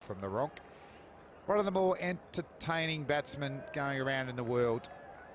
from the Ronk. One of the more entertaining batsmen going around in the world.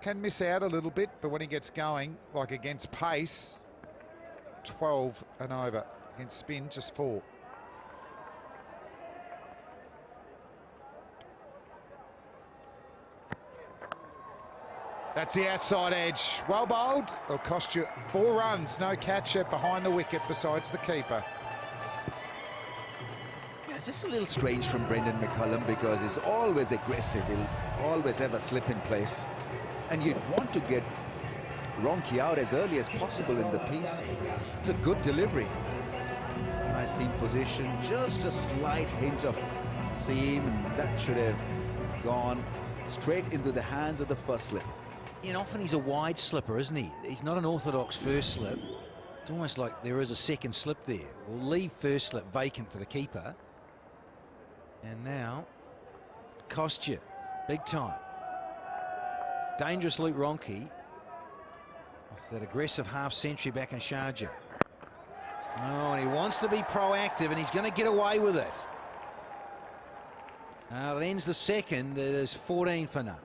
Can miss out a little bit, but when he gets going, like against pace, 12 and over. Against spin, just 4. That's the outside edge. Well bowled. It'll cost you 4 runs. No catcher behind the wicket besides the keeper. Yeah, it's just a little strange from Brendan McCullum because he's always aggressive. He'll always have a slip in place. And you'd want to get Ronchi out as early as possible in the piece. It's a good delivery. Nice seam position. Just a slight hint of seam, and that should have gone straight into the hands of the first slipper. And often he's a wide slipper, isn't he? He's not an orthodox first slip. It's almost like there is a second slip there. We'll leave first slip vacant for the keeper. And now, cost you, big time. Dangerous Luke Ronchi. Off that aggressive half century back in Sharjah. Oh, and he wants to be proactive, and he's going to get away with it. It ends the second. It is 14 for none.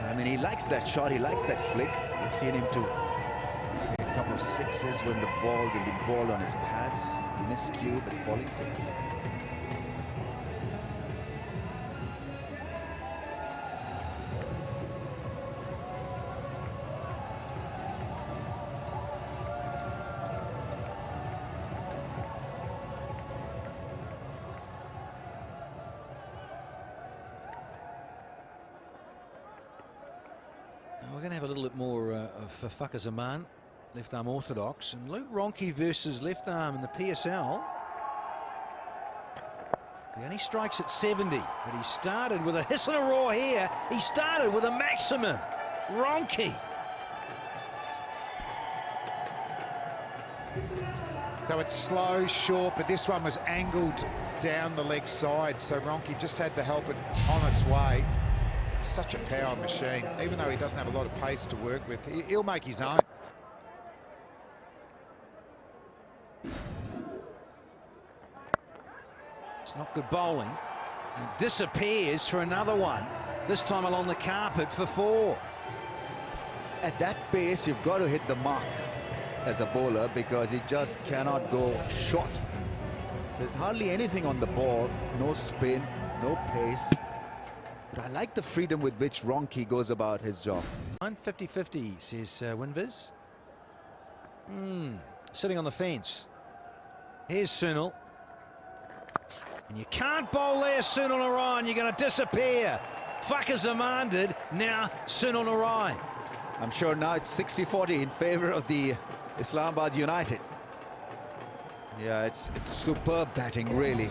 I mean, he likes that shot, he likes that flick. We've seen him to a couple of sixes when the balls have been balled on his pads. Miscue, but falling safe. We're going to have a little bit more of Fakhar Zaman, left arm orthodox, and Luke Ronchi versus left arm in the PSL. He only strikes at 70, but he started with a hiss and a roar here. He started with a maximum. Ronchi. So it's slow, short, but this one was angled down the leg side, so Ronchi just had to help it on its way. Such a power machine. Even though he doesn't have a lot of pace to work with, he'll make his own. It's not good bowling. He disappears for another one, this time along the carpet for 4. At that pace, you've got to hit the mark as a bowler because he just cannot go short. There's hardly anything on the ball, no spin, no pace. But I like the freedom with which Ronchi goes about his job. 50-50, says Winviz. Sitting on the fence. Here's Sunil. And you can't bowl there, Sunil Narayan. You're going to disappear. Fakhar Zaman did. Now Sunil Narayan. I'm sure now it's 60-40 in favor of the Islamabad United. Yeah, it's superb batting, really.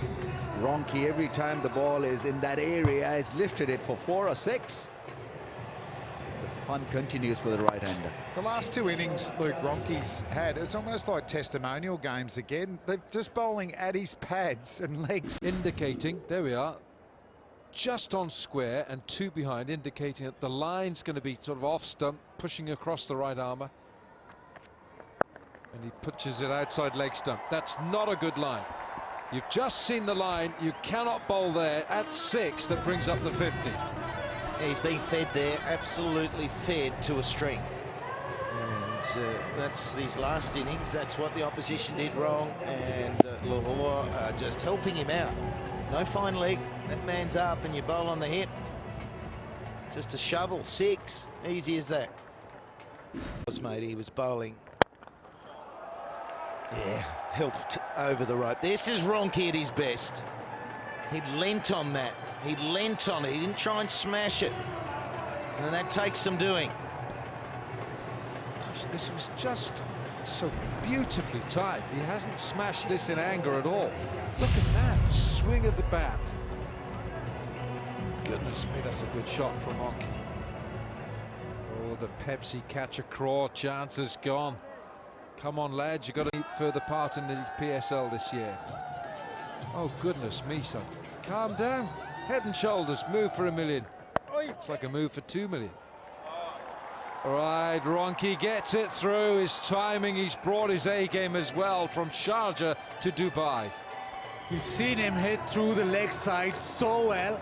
Ronchi, every time the ball is in that area, has lifted it for 4 or 6. The fun continues for the right-hander. The last 2 innings Luke Ronchi's had, it's almost like testimonial games again. They're just bowling at his pads and legs. Indicating, there we are, just on square and 2 behind, indicating that the line's going to be sort of off stump, pushing across the right armour. And he pitches it outside leg stump. That's not a good line. You've just seen the line. You cannot bowl there at 6. That brings up the 50. He's being fed there, absolutely fed to a string. And that's these last innings. That's what the opposition did wrong. And Lahore are just helping him out. No fine leg. That man's up and you bowl on the hip. Just a shovel. 6. Easy as that. Mate, he was bowling. Yeah, helped over the rope. This is Ronchi at his best. He leant on that. He leant on it. He didn't try and smash it. And that takes some doing. Gosh, this was just so beautifully timed. He hasn't smashed this in anger at all. Look at that swing of the bat. Goodness me, that's a good shot from Ronchi. Oh, the Pepsi catcher craw chance is gone. Come on, lads, you've got to take further part in the PSL this year. Oh, goodness me, son. Calm down. Head and shoulders, move for $1 million. It's like a move for $2 million. Right, Ronchi gets it through. His timing, he's brought his A game as well from Sharjah to Dubai. You've seen him hit through the leg side so well,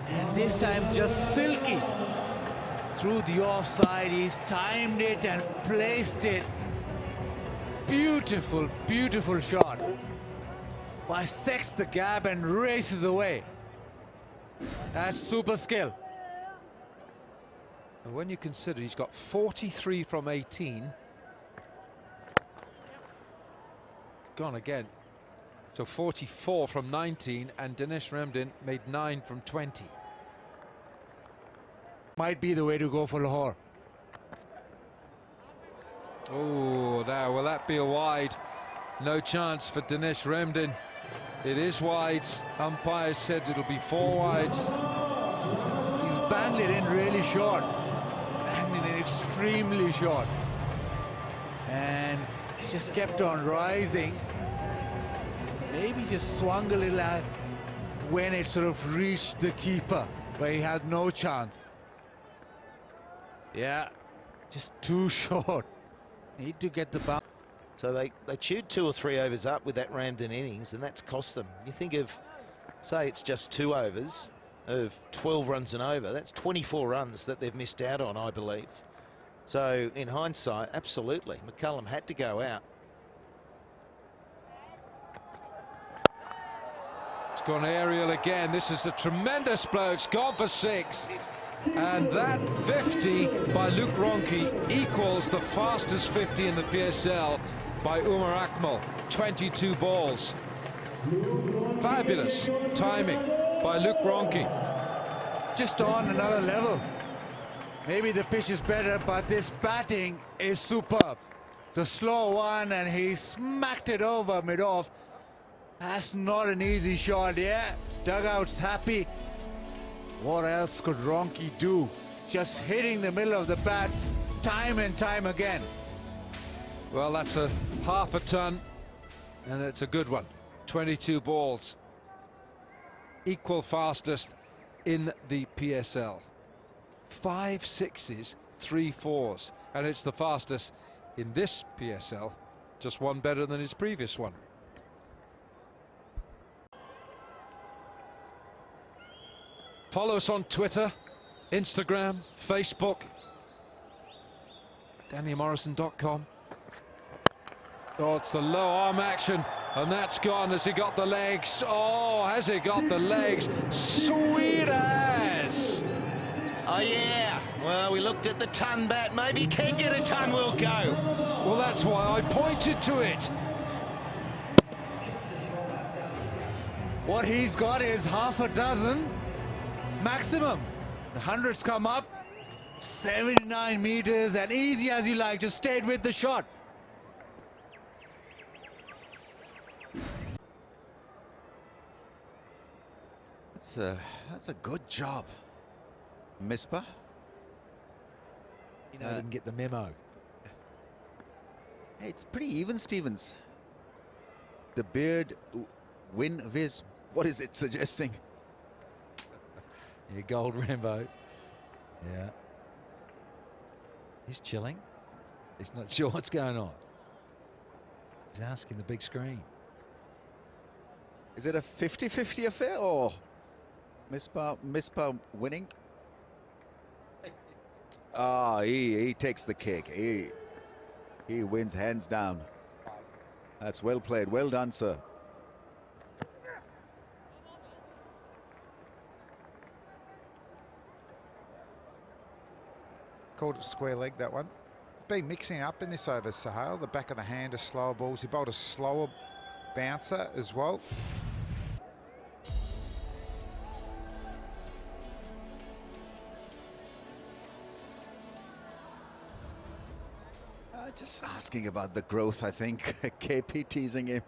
and this time just silky. Through the offside, he's timed it and placed it. Beautiful, beautiful shot. Bisects the gap and races away. That's super skill. And when you consider he's got 43 from 18. Gone again. So 44 from 19, and Dinesh Ramdin made 9 from 20. Might be the way to go for Lahore. Oh, now will that be a wide? No chance for Dinesh Ramdin. It is wide. Umpires said it'll be 4 wides. He's banged it in really short. Banged it in extremely short. And he just kept on rising. Maybe just swung a little at when it sort of reached the keeper, where he had no chance. Yeah, just too short. Need to get the bounce. So they chewed 2 or 3 overs up with that Ramdin innings, and that's cost them. You think of, say it's just 2 overs of 12 runs and over, that's 24 runs that they've missed out on, I believe. So in hindsight, absolutely, McCullum had to go out. It's gone aerial again. This is a tremendous blow. It's gone for 6. And that 50 by Luke Ronchi equals the fastest 50 in the PSL by Umar Akmal. 22 balls. Fabulous timing by Luke Ronchi. Just on another level. Maybe the pitch is better, but this batting is superb. The slow one, and he smacked it over mid-off. That's not an easy shot, yeah. Dugout's happy. What else could Ronchi do? Just hitting the middle of the bat time and time again. Well, that's a half a ton, and it's a good one. 22 balls. Equal fastest in the PSL. 5 6s, 3 4s, and it's the fastest in this PSL. Just one better than his previous one. Follow us on Twitter, Instagram, Facebook, DannyMorrison.com. Oh, it's the low arm action, and that's gone. Has he got the legs? Oh, has he got the legs? Sweet as! Oh yeah, well, we looked at the ton bat. Maybe can get a ton, we'll go. Well, that's why I pointed to it. What he's got is half a dozen maximums. The hundreds come up, 79 meters, and easy as you like, just stayed with the shot. That's a good job, Misbah. You know, I didn't get the memo. Hey, it's pretty even, Stevens. The beard, win, viz. What is it suggesting? Yeah, gold Rambo. Yeah. He's chilling. He's not sure what's going on. He's asking the big screen. Is it a 50-50 affair, or Misbah winning? Ah, he takes the cake. He wins hands down. That's well played. Well done, sir. Called it square leg, that one. Been mixing up in this over, Sahal. The back of the hand are slower balls. He bowled a slower bouncer as well. Just asking about the growth, I think. KP teasing him.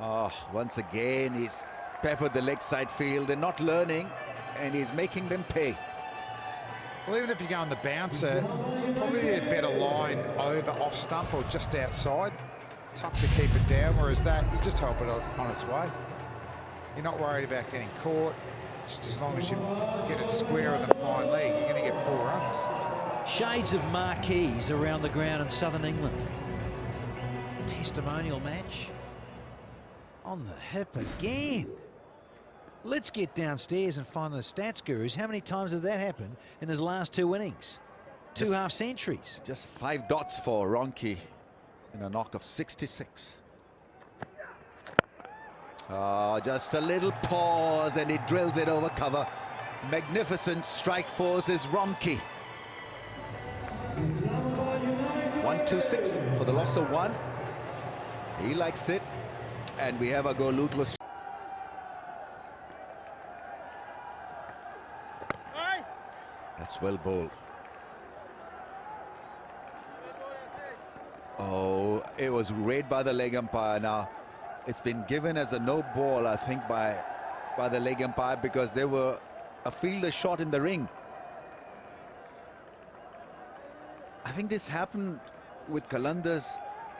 Oh, once again, he's peppered the leg side field. They're not learning, and he's making them pay. Well, even if you go on the bouncer, probably a better line over off stump or just outside. Tough to keep it down, whereas that, you just help it on its way. You're not worried about getting caught. Just as long as you get it squarer than fine leg, you're going to get 4 runs. Shades of marquees around the ground in southern England. Testimonial match. On the hip again. Let's get downstairs and find the stats gurus. How many times has that happened in his last 2 innings? Two half centuries. Just 5 dots for Ronchi in a knock of 66. Oh, just a little pause and he drills it over cover. Magnificent strike force is Ronchi. 1-2-6 for the loss of 1. He likes it. And we have a go lootless. That's well bowled. Oh, it was read by the leg umpire. Now, it's been given as a no ball, I think, by the leg umpire because there were a fielder shot in the ring. I think this happened with Qalandars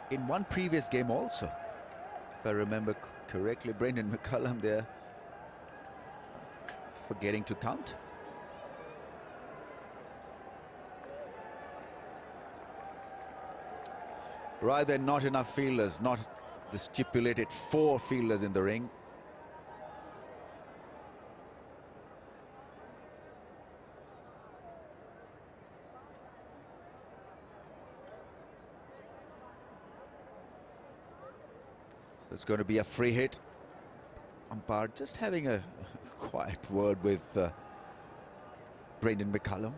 in one previous game also. If I remember correctly, Brendan McCullum there forgetting to count. Rather than not enough fielders, not the stipulated 4 fielders in the ring. It's going to be a free hit. Umpire just having a quiet word with Brendan McCullum,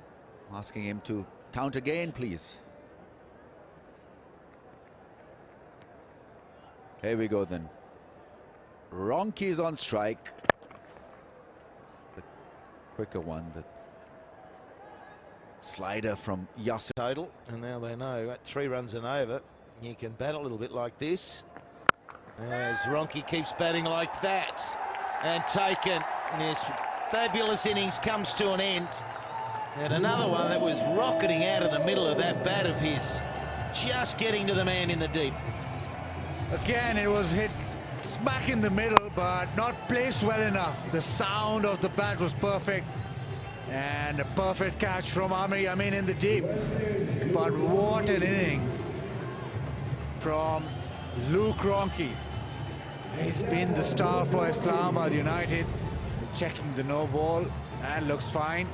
asking him to count again, please. Here we go then. Ronchi is on strike. The quicker one, the slider from Yasser. Total, and now they know at 3 runs and over, you can bat a little bit like this. As Ronchi keeps batting like that, and taken. This fabulous innings comes to an end. And another one that was rocketing out of the middle of that bat of his, just getting to the man in the deep. Again, it was hit smack in the middle, but not placed well enough. The sound of the bat was perfect. And a perfect catch from Amir Yamin in the deep. But what an innings from Luke Ronchi. He's been the star for Islamabad United. Checking the no ball and looks fine.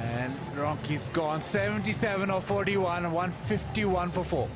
And Ronchi's gone 77 of 41 and 151 for 4.